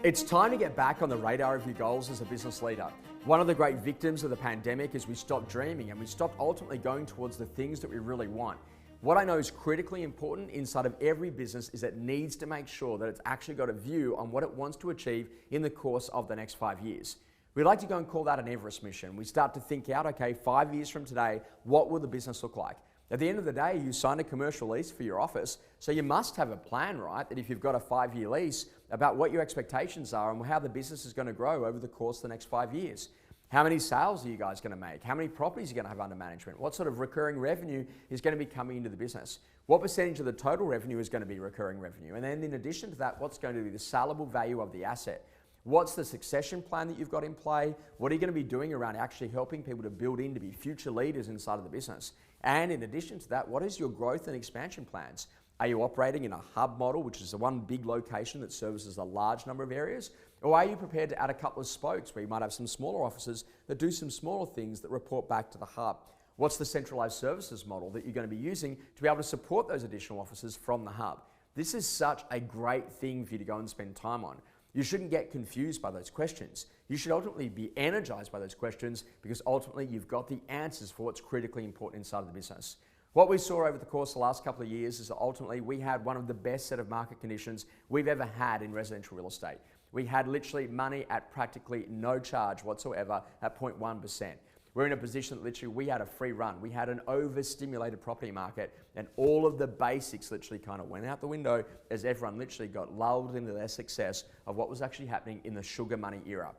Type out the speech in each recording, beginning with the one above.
It's time to get back on the radar of your goals as a business leader. One of the great victims of the pandemic is we stopped dreaming and we stopped ultimately going towards the things that we really want. What I know is critically important inside of every business is it needs to make sure that it's actually got a view on what it wants to achieve in the course of the next 5 years. We like to go and call that an Everest mission. We start to think out, okay, 5 years from today, what will the business look like? At the end of the day, you signed a commercial lease for your office, so you must have a plan, right? That if you've got a 5-year lease, about what your expectations are and how the business is going to grow over the course of the next 5 years. How many sales are you guys going to make? How many properties are you going to have under management? What sort of recurring revenue is going to be coming into the business? What percentage of the total revenue is going to be recurring revenue? And then in addition to that, what's going to be the saleable value of the asset? What's the succession plan that you've got in play? What are you going to be doing around actually helping people to build in to be future leaders inside of the business? And in addition to that, what is your growth and expansion plans? Are you operating in a hub model, which is the one big location that services a large number of areas? Or are you prepared to add a couple of spokes where you might have some smaller offices that do some smaller things that report back to the hub? What's the centralized services model that you're going to be using to be able to support those additional offices from the hub? This is such a great thing for you to go and spend time on. You shouldn't get confused by those questions. You should ultimately be energized by those questions because ultimately you've got the answers for what's critically important inside of the business. What we saw over the course of the last couple of years is that ultimately we had one of the best set of market conditions we've ever had in residential real estate. We had literally money at practically no charge whatsoever at 0.1%. We're in a position that literally we had a free run. We had an overstimulated property market and all of the basics literally kind of went out the window as everyone literally got lulled into their success of what was actually happening in the sugar money era.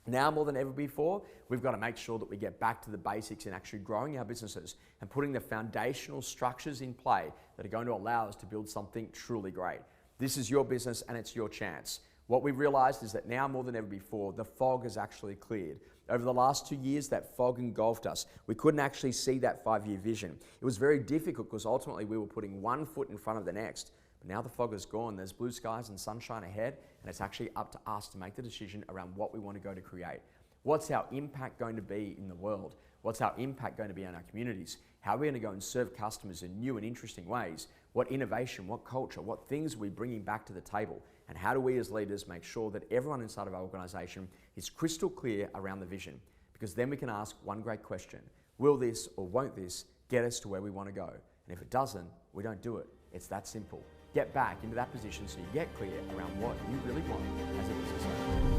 Now more than ever before, we've got to make sure that we get back to the basics in actually growing our businesses and putting the foundational structures in play that are going to allow us to build something truly great. This is your business and it's your chance. What we've realized is that now more than ever before, the fog has actually cleared. Over the last 2 years, that fog engulfed us. We couldn't actually see that 5-year vision. It was very difficult because ultimately we were putting one foot in front of the next. But now the fog is gone, there's blue skies and sunshine ahead, and it's actually up to us to make the decision around what we want to go to create. What's our impact going to be in the world? What's our impact going to be on our communities? How are we going to go and serve customers in new and interesting ways? What innovation, what culture, what things are we bringing back to the table? And how do we as leaders make sure that everyone inside of our organization is crystal clear around the vision? Because then we can ask one great question: will this or won't this get us to where we want to go? And if it doesn't, we don't do it. It's that simple. Get back into that position so you get clear around what you really want as a business owner.